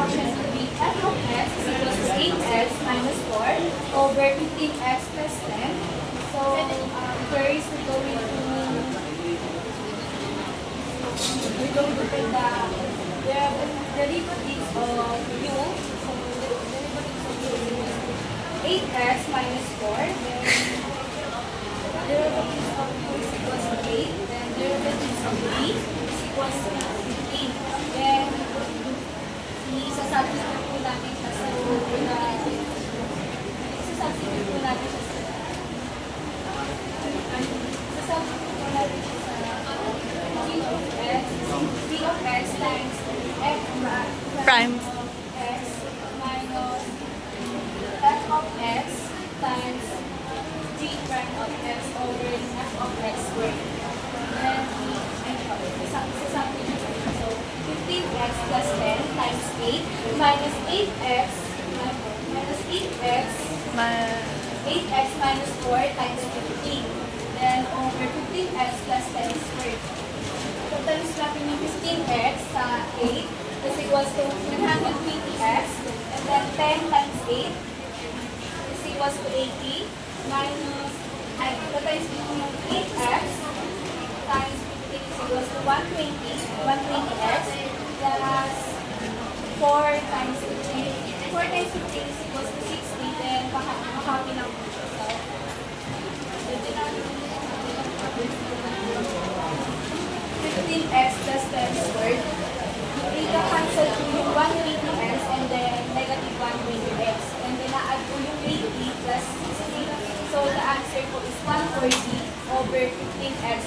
fraction would be f of x is equal to 8x minus 4 over 15x plus 10. So, first we're going to put the derivatives of u. So, the derivatives of u is 8x minus 4. Then, derivatives of u is equal to 8. Then, derivatives of v is equal to 15. Then, isa-substitute po natin siya sa isa-substitute po natin siya sa g of x times f Prime. of x minus f of x times g prime of x over f of x squared. Then, isa-substitute po. So, 15x plus 10 times 8 minus 8x minus 8x 8x minus 4 times 15. Then over 15x plus 10 squared. So times natin yung 15x sa 8 is equals to 120x. And then 10 times 8 is equals to 80 minus so times yung 8x times 15 is equals to 120x plus 4 times 15. 4 times 15 is equals to 60. Then makapin lang po siya. So, 15x plus 10 squared. Ika-cancel po yung 120x and then negative 120x. And then na-add po yung 80 plus 60. So, the answer po is 140 over 15x